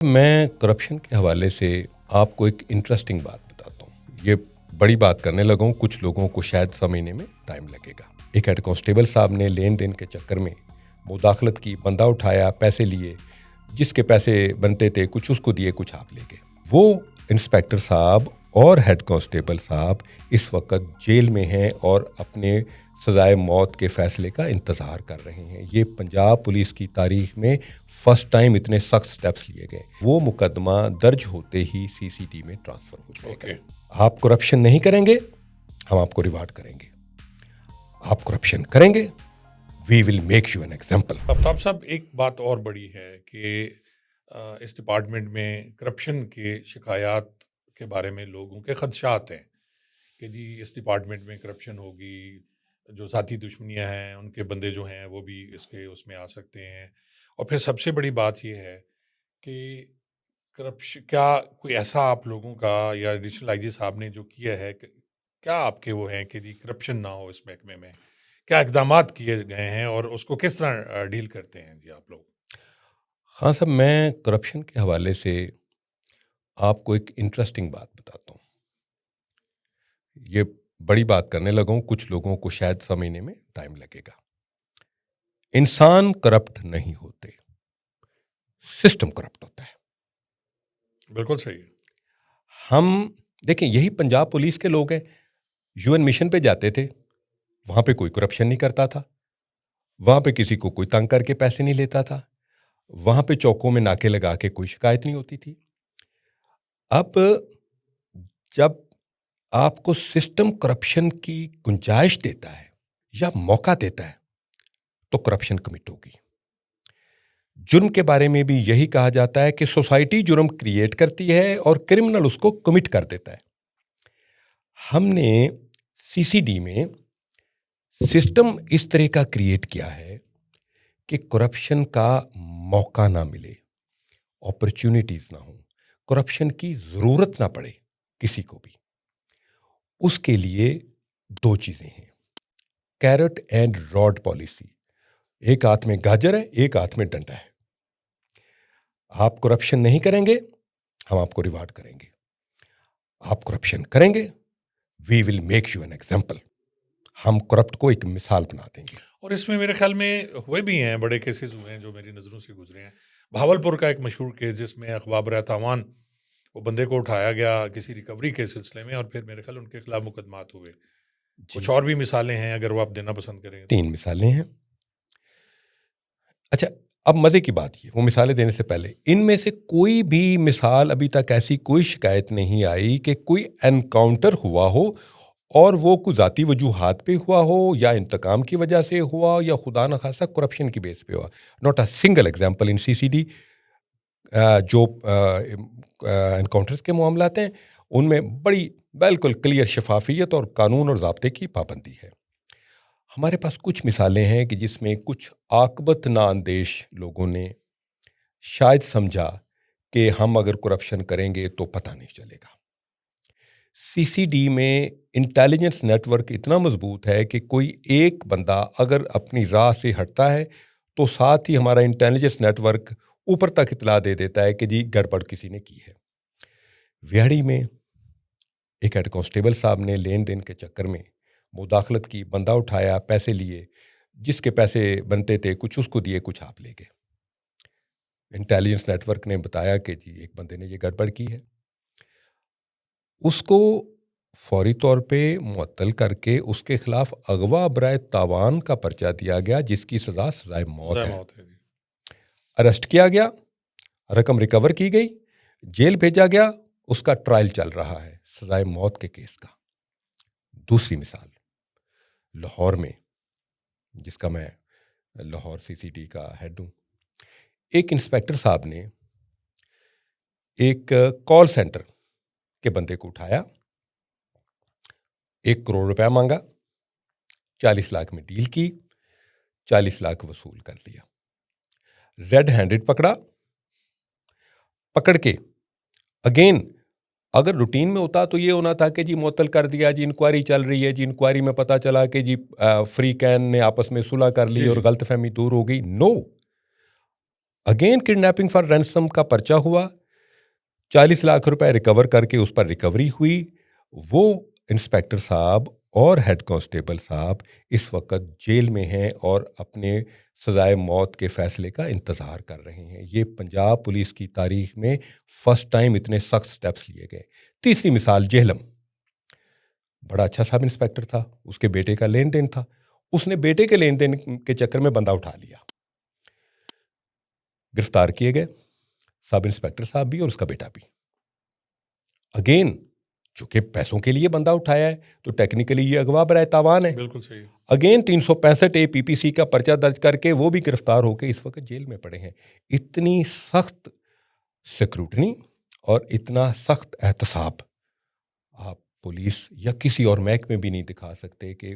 میں کرپشن کے حوالے سے آپ کو ایک انٹرسٹنگ بات بتاتا ہوں. یہ بڑی بات کرنے لگا ہوں, کچھ لوگوں کو شاید سمجھنے میں ٹائم لگے گا. ایک ہیڈ کانسٹیبل صاحب نے لین دین کے چکر میں مداخلت کی, بندہ اٹھایا, پیسے لیے, جس کے پیسے بنتے تھے کچھ اس کو دیے, کچھ آپ لے گئے. وہ انسپیکٹر صاحب اور ہیڈ کانسٹیبل صاحب اس وقت جیل میں ہیں اور اپنے سزائے موت کے فیصلے کا انتظار کر رہے ہیں. یہ پنجاب پولیس کی تاریخ میں فرسٹ ٹائم اتنے سخت سٹیپس لیے گئے. وہ مقدمہ درج ہوتے ہی CCD میں ٹرانسفر ہو جائے گا. آپ کرپشن نہیں کریں گے, ہم آپ کو ریوارڈ کریں گے. آپ کرپشن کریں گے, we will make you an example. Aftab صاحب, ایک بات اور بڑی ہے کہ اس ڈپارٹمنٹ میں کرپشن کے شکایات کے بارے میں لوگوں کے خدشات ہیں کہ جی اس ڈپارٹمنٹ میں کرپشن ہوگی, جو ذاتی دشمنیاں ہیں ان کے بندے جو ہیں وہ بھی اس میں آ سکتے ہیں. اور پھر سب سے بڑی بات یہ ہے کہ کرپشن کیا کوئی ایسا آپ لوگوں کا یا ایڈیشنل IG صاحب نے جو کیا ہے, کیا آپ کے وہ ہیں کہ جی کرپشن نہ ہو اس محکمے میں, کیا اقدامات کیے گئے ہیں اور اس کو کس طرح ڈیل کرتے ہیں جی آپ لوگ؟ خان صاحب, میں کرپشن کے حوالے سے آپ کو ایک انٹرسٹنگ بات بتاتا ہوں. یہ بڑی بات کرنے لگا ہوں, کچھ لوگوں کو شاید سمجھنے میں ٹائم لگے گا. انسان کرپٹ نہیں ہوتے, سسٹم کرپٹ ہوتا ہے. بالکل صحیح ہے. ہم دیکھیں, یہی پنجاب پولیس کے لوگ ہیں. UN مشن پہ جاتے تھے, وہاں پہ کوئی کرپشن نہیں کرتا تھا, وہاں پہ کسی کو کوئی تنگ کر کے پیسے نہیں لیتا تھا, وہاں پہ چوکوں میں ناکے لگا کے کوئی شکایت نہیں ہوتی تھی. اب جب آپ کو سسٹم کرپشن کی گنجائش دیتا ہے یا موقع دیتا ہے تو کرپشن کمٹ ہوگی. جرم کے بارے میں بھی یہی کہا جاتا ہے کہ سوسائٹی جرم کریٹ کرتی ہے اور کرمنل اس کو کمٹ کر دیتا ہے. ہم نے CCD میں سسٹم اس طرح کا کریٹ کیا ہے کہ کرپشن کا موقع نہ ملے, اپرچونٹیز نہ ہوں, کرپشن کی ضرورت نہ پڑے کسی کو بھی. اس کے لیے دو چیزیں ہیں, کیرٹ اینڈ راڈ پالیسی. ایک ہاتھ میں گاجر ہے, ایک ہاتھ میں ڈنڈا ہے. آپ کرپشن نہیں کریں گے, ہم آپ کو ریوارڈ کریں گے. آپ کرپشن کریں گے, we will make you an example. ہم کرپٹ کو ایک مثال بنا دیں گے. اور اس میں میرے خیال میں ہوئے بھی ہیں, بڑے کیسز ہوئے ہیں جو میری نظروں سے گزرے ہیں. بھاولپور کا ایک مشہور کیس جس میں اخبار تاوان, وہ بندے کو اٹھایا گیا کسی ریکوری کے سلسلے میں, اور پھر میرے خیال ان کے خلاف مقدمات ہوئے. کچھ اور بھی مثالیں ہیں اگر وہ آپ دینا پسند کریں. 3 مثالیں ہیں. اچھا, اب مزے کی بات یہ, وہ مثالیں دینے سے پہلے ان میں سے کوئی بھی مثال ابھی تک ایسی کوئی شکایت نہیں آئی کہ کوئی انکاؤنٹر ہوا ہو اور وہ کوئی ذاتی وجوہات پہ ہوا ہو یا انتقام کی وجہ سے ہوا یا خدا نخواستہ کرپشن کی بیس پہ ہوا. Not a single example in CCD. جو انکاؤنٹرز کے معاملات ہیں ان میں بڑی بالکل کلیئر شفافیت اور قانون اور ضابطے کی پابندی ہے. ہمارے پاس کچھ مثالیں ہیں کہ جس میں کچھ عاقبت نااندیش لوگوں نے شاید سمجھا کہ ہم اگر کرپشن کریں گے تو پتہ نہیں چلے گا. CCD میں انٹیلیجنس نیٹ ورک اتنا مضبوط ہے کہ کوئی ایک بندہ اگر اپنی راہ سے ہٹتا ہے تو ساتھ ہی ہمارا انٹیلیجنس نیٹ ورک اوپر تک اطلاع دے دیتا ہے کہ جی گڑبڑ کسی نے کی ہے. ویاڑی میں ایک ہیڈ کانسٹیبل صاحب نے لین دین کے چکر میں مداخلت کی, بندہ اٹھایا, پیسے لیے, جس کے پیسے بنتے تھے کچھ اس کو دیے, کچھ آپ لے گئے. انٹیلیجنس نیٹ ورک نے بتایا کہ جی ایک بندے نے یہ گڑبڑ کی ہے. اس کو فوری طور پہ معطل کر کے اس کے خلاف اغوا برائے تاوان کا پرچہ دیا گیا جس کی سزائے موت ہے. اریسٹ کیا گیا, رقم ریکور کی گئی, جیل بھیجا گیا, اس کا ٹرائل چل رہا ہے سزائے موت کے کیس کا. دوسری مثال لاہور میں, جس کا میں لاہور CCD کا ہیڈ ہوں. ایک انسپیکٹر صاحب نے ایک کال سینٹر کے بندے کو اٹھایا, 1 کروڑ روپیہ مانگا, 40 لاکھ میں ڈیل کی, 40 لاکھ وصول کر لیا. ریڈ ہینڈڈ پکڑ کے اگین اگر روٹین میں ہوتا تو یہ ہونا تھا کہ جی معطل کر دیا, جی انکوائری چل رہی ہے, جی انکوائری میں پتہ چلا کہ جی فری کین نے آپس میں صلح کر لی اور غلط فہمی دور ہو گئی. نو, اگین کڈنیپنگ فار رینسم کا پرچہ ہوا, 40 لاکھ روپے ریکور کر کے اس پر ریکوری ہوئی. وہ انسپیکٹر صاحب اور ہیڈ کانسٹیبل صاحب اس وقت جیل میں ہیں اور اپنے سزائے موت کے فیصلے کا انتظار کر رہے ہیں. یہ پنجاب پولیس کی تاریخ میں فرسٹ ٹائم اتنے سخت سٹیپس لیے گئے. تیسری مثال جہلم, بڑا اچھا سب انسپیکٹر تھا, اس کے بیٹے کا لین دین تھا, اس نے بیٹے کے لین دین کے چکر میں بندہ اٹھا لیا, گرفتار کیے گئے سب انسپیکٹر صاحب بھی اور اس کا بیٹا بھی. اگین چونکہ پیسوں کے لیے بندہ اٹھایا ہے تو ٹیکنیکلی یہ اغوا برائے تاوان ہے. بالکل صحیح. اگین 365 پی پی سی کا پرچہ درج کر کے وہ بھی گرفتار ہو کے اس وقت جیل میں پڑے ہیں. اتنی سخت سیکروٹنی اور اتنا سخت احتساب آپ پولیس یا کسی اور محکمے بھی نہیں دکھا سکتے کہ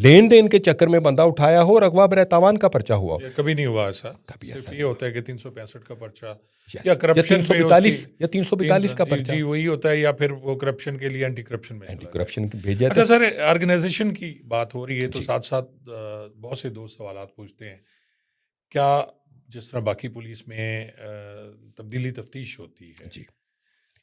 لین دین کے چکر میں بندہ اٹھایا ہو اور اغوا برائے تاوان کا پرچہ ہوا ہو. کبھی نہیں ہوا ایسا. کبھی صرف ایسا یہ ہوتا ہے کہ 365 کا پرچہ یا یا کرپشن پہ اس کی 342 کا پرچہ, جی وہی ہوتا ہے, یا پھر وہ کرپشن کے لیے اینٹی کرپشن میں اینٹی چلا جائے. کرپشن بھیجا اچھا تھا. سر, آرگنائزیشن کی بات ہو رہی ہے تو جی. ساتھ ساتھ بہت سے دوست سوالات پوچھتے ہیں, کیا جس طرح باقی پولیس میں تبدیلی تفتیش ہوتی ہے, جی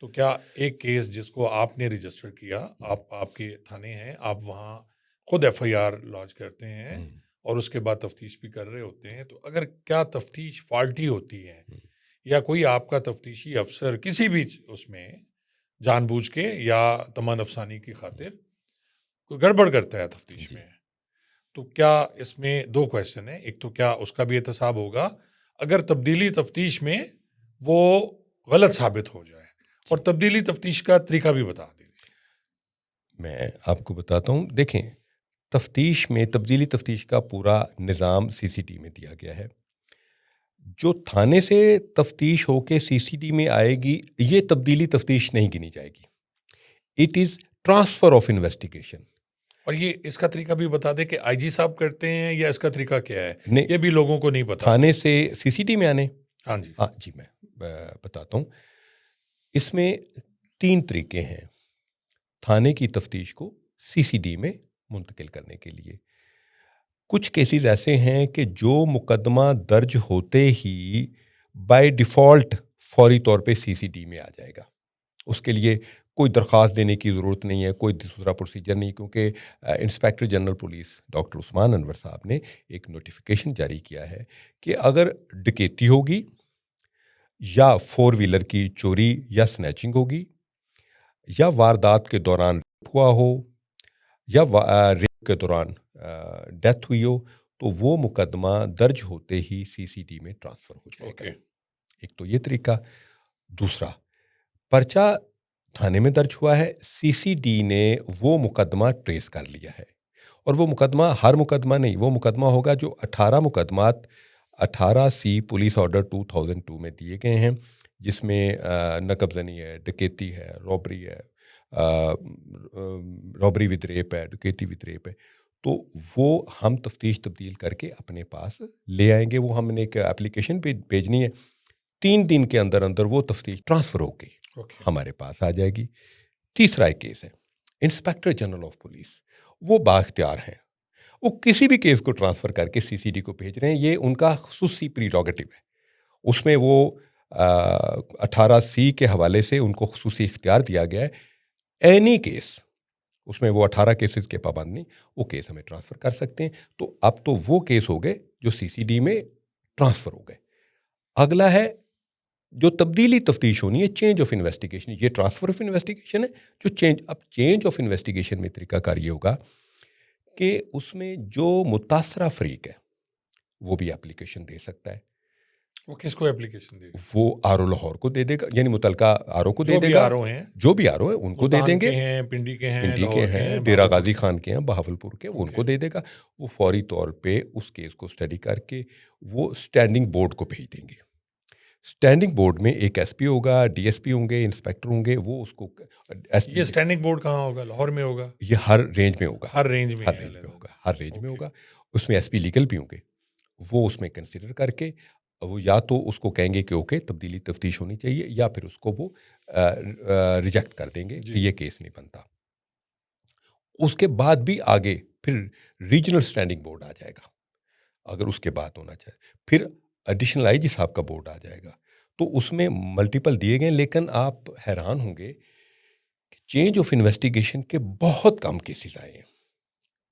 تو کیا ایک کیس جس کو آپ نے رجسٹر کیا, آپ کے تھانے ہیں, آپ وہاں خود ایف آئی آر لانچ کرتے ہیں اور اس کے بعد تفتیش بھی کر رہے ہوتے ہیں, تو اگر کیا تفتیش فالٹی ہوتی ہے یا کوئی آپ کا تفتیشی افسر کسی بھی اس میں جان بوجھ کے یا تمن افسانی کی خاطر کوئی گڑبڑ کرتا ہے تفتیش میں, تو کیا اس میں دو کویشچن ہیں. ایک تو کیا اس کا بھی احتساب ہوگا اگر تبدیلی تفتیش میں وہ غلط ثابت ہو جائے, اور تبدیلی تفتیش کا طریقہ بھی بتا دیجیے. میں آپ کو بتاتا ہوں. دیکھیں, تفتیش میں تبدیلی تفتیش کا پورا نظام سی سی ٹی میں دیا گیا ہے. جو تھانے سے تفتیش ہو کے سی سی ٹی میں آئے گی یہ تبدیلی تفتیش نہیں گنی جائے گی. It is transfer of investigation. اور یہ اس کا طریقہ بھی بتا دیں کہ آئی جی صاحب کرتے ہیں یا اس کا طریقہ کیا ہے, نہیں, یہ بھی لوگوں کو نہیں پتا. تھانے سے سی سی ٹی میں آنے. ہاں جی. ہاں جی, میں بتاتا ہوں. اس میں 3 طریقے ہیں تھانے کی تفتیش کو سی سی ڈی میں منتقل کرنے کے لیے. کچھ کیسز ایسے ہیں کہ جو مقدمہ درج ہوتے ہی بائی ڈیفالٹ فوری طور پہ سی سی ڈی میں آ جائے گا. اس کے لیے کوئی درخواست دینے کی ضرورت نہیں ہے, کوئی دوسرا پروسیجر نہیں, کیونکہ انسپیکٹر جنرل پولیس ڈاکٹر عثمان انور صاحب نے ایک نوٹیفیکیشن جاری کیا ہے کہ اگر ڈکیتی ہوگی یا 4 ویلر کی چوری یا سنیچنگ ہوگی یا واردات کے دوران ریپ ہوا ہو یا ریپ کے دوران ڈیتھ ہوئی ہو, تو وہ مقدمہ درج ہوتے ہی سی سی ڈی میں ٹرانسفر ہو جائے گا. ایک تو یہ طریقہ. دوسرا, پرچہ تھانے میں درج ہوا ہے, سی سی ڈی نے وہ مقدمہ ٹریس کر لیا ہے, اور وہ مقدمہ ہر مقدمہ نہیں, وہ مقدمہ ہوگا جو 18 مقدمات 18 سی پولیس آرڈر 2002 میں دیے گئے ہیں, جس میں نقب زنی ہے, ڈکیتی ہے, رابری ہے, رابری ود ریپ ہے, ڈکیتی ود ریپ ہے. تو وہ ہم تفتیش تبدیل کر کے اپنے پاس لے آئیں گے. وہ ہم نے ایک اپلیکیشن پہ بھیجنی ہے, 3 دن کے اندر اندر وہ تفتیش ٹرانسفر ہو کے ہمارے پاس آ جائے گی. تیسرا ایک کیس ہے انسپیکٹر جنرل آف پولیس, وہ بااختیار ہیں, وہ کسی بھی کیس کو ٹرانسفر کر کے سی سی ڈی کو بھیج رہے ہیں. یہ ان کا خصوصی پریروگیٹو ہے. اس میں وہ 18 سی کے حوالے سے ان کو خصوصی اختیار دیا گیا ہے. اینی کیس, اس میں وہ 18 کیسز کے پابند نہیں, وہ کیس ہمیں ٹرانسفر کر سکتے ہیں. تو اب تو وہ کیس ہو گئے جو سی سی ڈی میں ٹرانسفر ہو گئے. اگلا ہے جو تبدیلی تفتیش ہونی ہے, چینج آف انویسٹیگیشن. یہ ٹرانسفر آف انویسٹیگیشن ہے جو چینج آف انویسٹیگیشن میں طریقہ کار یہ ہوگا کہ اس میں جو متاثرہ فریق ہے وہ بھی اپلیکیشن دے سکتا ہے. وہ کس کو اپلیکیشن دے گا؟ وہ آر او لاہور کو دے دے گا, یعنی متعلقہ آر او کو دے دے گا. جو بھی آر او ہے ان کو دے دیں گے, پنڈی کے ہیں, پنڈی کے ہیں, ڈیرہ غازی خان کے ہیں, بہاولپور کے, وہ ان کو دے دے گا. وہ فوری طور پہ اس کیس کو اسٹڈی کر کے وہ اسٹینڈنگ بورڈ کو بھیج دیں گے. اسٹینڈنگ بورڈ میں ایک ایس پی ہوگا, ڈی ایس پی ہوں گے, انسپیکٹر ہوں گے. وہ اس کو یہ اسٹینڈنگ بورڈ کہاں ہوگا؟ لاہور میں ہوگا؟ یہ ہر رینج میں ہوگا, ہر رینج میں ہوگا, ہر رینج میں ہوگا. اس میں ایس پی لیگل بھی ہوں گے. وہ اس میں کنسیڈر کر کے وہ یا تو اس کو کہیں گے کہ اوکے تبدیلی تفتیش ہونی چاہیے, یا پھر اس کو وہ ریجیکٹ کر دیں گے کہ یہ کیس نہیں بنتا. اس کے بعد بھی آگے پھر ریجنل اسٹینڈنگ بورڈ آ جائے گا اگر اس کے بعد ہونا چاہے. پھر ایڈیشنل آئی جی صاحب کا بورڈ آ جائے گا. تو اس میں ملٹیپل دیے گئے، لیکن آپ حیران ہوں گے کہ چینج آف انویسٹیگیشن کے بہت کم کیسز آئے ہیں.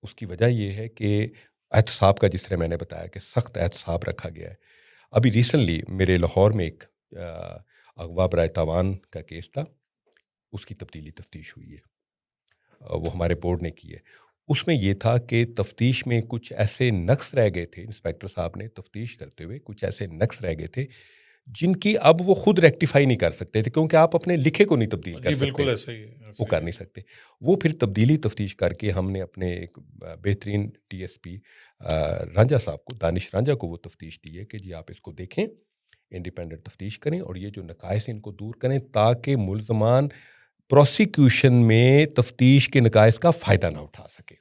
اس کی وجہ یہ ہے کہ احتساب کا، جس طرح میں نے بتایا کہ سخت احتساب رکھا گیا ہے. ابھی ریسنٹلی میرے لاہور میں ایک اغوا برائے تاوان کا کیس تھا، اس کی تبدیلی تفتیش ہوئی ہے، وہ ہمارے بورڈ نے کی ہے. اس میں یہ تھا کہ تفتیش میں کچھ ایسے نقص رہ گئے تھے، انسپیکٹر صاحب نے تفتیش کرتے ہوئے کچھ ایسے نقص رہ گئے تھے جن کی اب وہ خود ریکٹیفائی نہیں کر سکتے تھے، کیونکہ آپ اپنے لکھے کو نہیں تبدیل کر جی سکتے، بالکل ایسا ہی ہے، وہ ایسا ہی کر ہے۔ نہیں سکتے. وہ پھر تبدیلی تفتیش کر کے ہم نے اپنے ایک بہترین ٹی ایس پی رانجھا صاحب کو، دانش رانجھا کو، وہ تفتیش دی ہے کہ جی آپ اس کو دیکھیں، انڈیپینڈنٹ تفتیش کریں اور یہ جو نقائص ان کو دور کریں تاکہ ملزمان پروسیکیوشن میں تفتیش کے نقائص کا فائدہ نہ اٹھا سکے.